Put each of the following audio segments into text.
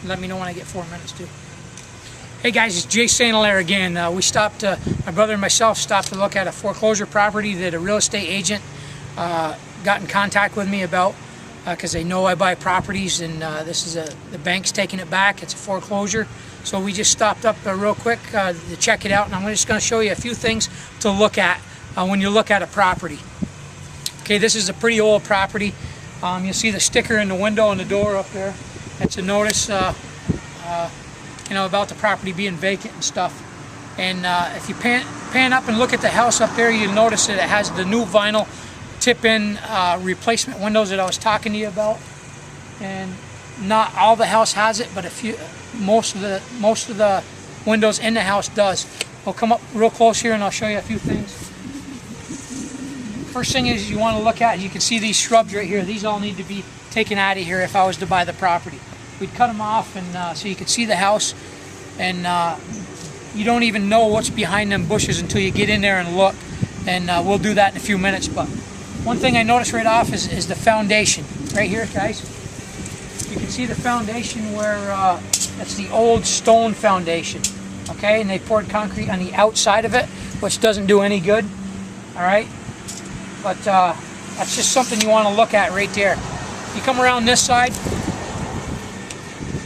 Let me know when I get 4 minutes too. Hey guys, it's Jay St. Hilaire again. We stopped, my brother and myself stopped to look at a foreclosure property that a real estate agent got in contact with me about, because they know I buy properties, and this is the bank's taking it back. It's a foreclosure. So we just stopped up real quick to check it out, and I'm just going to show you a few things to look at when you look at a property. Okay, this is a pretty old property. You'll see the sticker in the window and the door up there. It's a notice about the property being vacant and stuff. And if you pan up and look at the house up there, you'll notice that it has the new vinyl tip-in replacement windows that I was talking to you about. And not all the house has it, but most of the windows in the house does. We'll come up real close here and I'll show you a few things. First thing is you want to look at, you can see these shrubs right here. These all need to be taken out of here if I was to buy the property. We'd cut them off, and so you can see the house, and you don't even know what's behind them bushes until you get in there and look, and we'll do that in a few minutes. But one thing I noticed right off is the foundation right here, guys. You can see the foundation where that's the old stone foundation, okay, and they poured concrete on the outside of it, which doesn't do any good. All right, but that's just something you want to look at right there. You come around this side,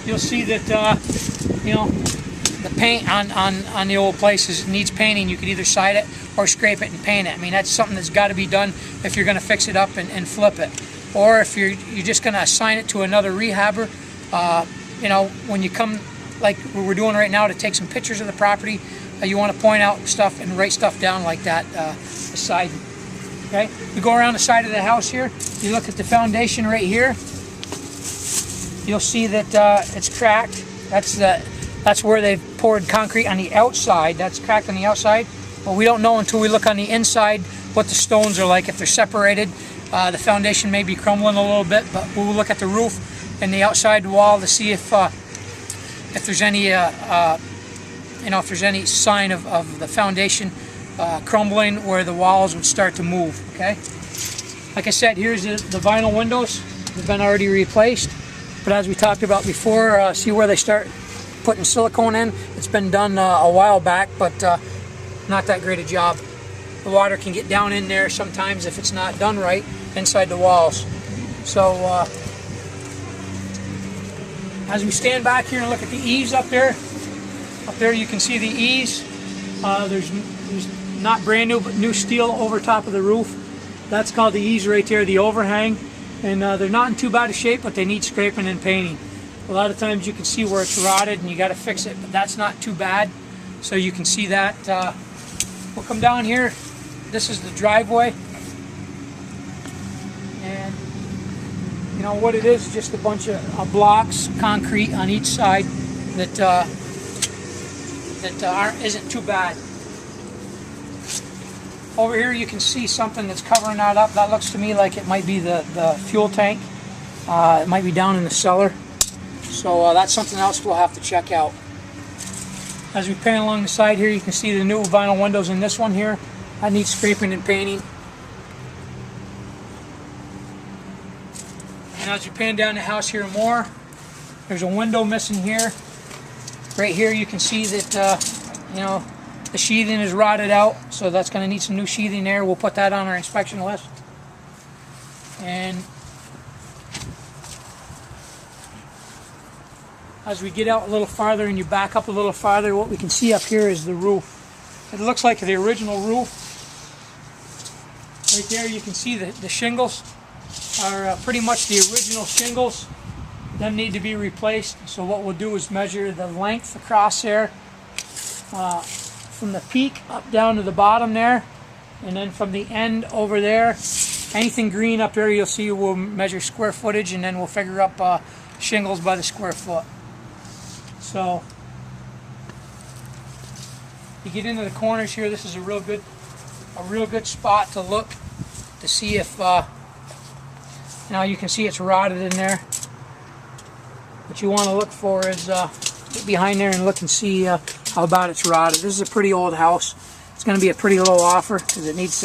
you'll see that the paint on the old place needs painting. You could either side it or scrape it and paint it. I mean, that's something that's got to be done if you're going to fix it up and flip it, or if you're just going to assign it to another rehabber. When you come, like we're doing right now, to take some pictures of the property, you want to point out stuff and write stuff down like that. The side. Okay, you go around the side of the house here. You look at the foundation right here. You'll see that it's cracked. That's where they've poured concrete on the outside. That's cracked on the outside. But we don't know until we look on the inside what the stones are like. If they're separated, the foundation may be crumbling a little bit. But we'll look at the roof and the outside wall to see if there's any if there's any sign of the foundation crumbling where the walls would start to move. Okay. Like I said, here's the vinyl windows. They've been already replaced. But as we talked about before, see where they start putting silicone in? It's been done a while back, but not that great a job. The water can get down in there sometimes if it's not done right inside the walls. So as we stand back here and look at the eaves up there you can see the eaves. There's not brand new, but new steel over top of the roof. That's called the eaves right there, the overhang. And they're not in too bad a shape, but they need scraping and painting. A lot of times you can see where it's rotted and you got to fix it, but that's not too bad. So you can see that. We'll come down here. This is the driveway. And what it is just a bunch of blocks, concrete on each side that isn't too bad. Over here you can see something that's covering that up. That looks to me like it might be the fuel tank. It might be down in the cellar. So that's something else we'll have to check out. As we pan along the side here, you can see the new vinyl windows in this one here. That needs scraping and painting. And as you pan down the house here more, there's a window missing here. Right here you can see that the sheathing is rotted out, so that's going to need some new sheathing there. We'll put that on our inspection list. And as we get out a little farther and you back up a little farther, what we can see up here is the roof. It looks like the original roof. Right there you can see the shingles are pretty much the original shingles. Them need to be replaced. So what we'll do is measure the length across there. From the peak up down to the bottom there, and then from the end over there, anything green up there you'll see we'll measure square footage, and then we'll figure up shingles by the square foot. So you get into the corners here, this is a real good spot to look to see if now you can see it's rotted in there. What you want to look for is get behind there and look and see how bad it's rotted. This is a pretty old house. It's going to be a pretty low offer because it needs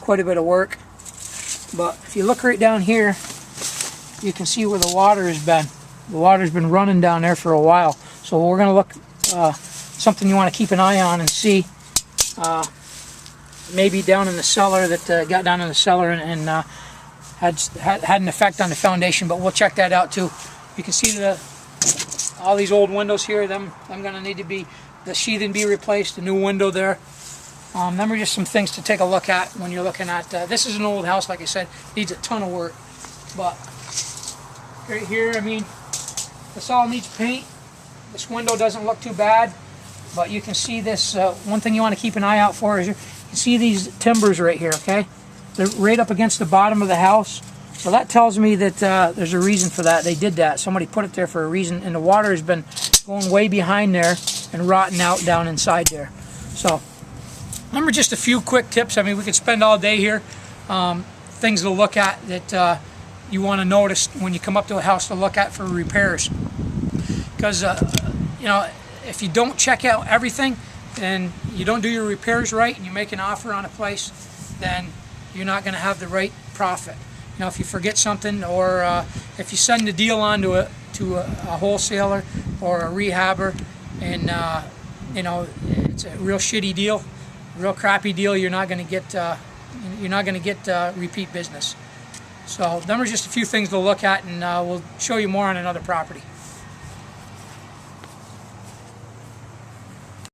quite a bit of work. But if you look right down here, you can see where the water has been. The water's been running down there for a while. So we're going to look, something you want to keep an eye on and see. Maybe down in the cellar, that got down in the cellar and had an effect on the foundation, but we'll check that out too. You can see all these old windows here, them going to need to be, the sheathing be replaced, the new window there. Them are just some things to take a look at when you're looking at, this is an old house, like I said, needs a ton of work. But right here, I mean, this all needs paint. This window doesn't look too bad, but you can see this, one thing you want to keep an eye out for is you can see these timbers right here, okay? They're right up against the bottom of the house. So that tells me that there's a reason for that. They did that. Somebody put it there for a reason, and the water has been going way behind there and rotting out down inside there. So, remember, just a few quick tips. I mean, we could spend all day here. Things to look at that you want to notice when you come up to a house to look at for repairs. Because, you know, if you don't check out everything and you don't do your repairs right and you make an offer on a place, then you're not going to have the right profit. You know, if you forget something, or if you send a deal on to a wholesaler or a rehabber, and you know, it's a real shitty deal, real crappy deal, you're not going to get repeat business. So them are just a few things to look at, and we'll show you more on another property.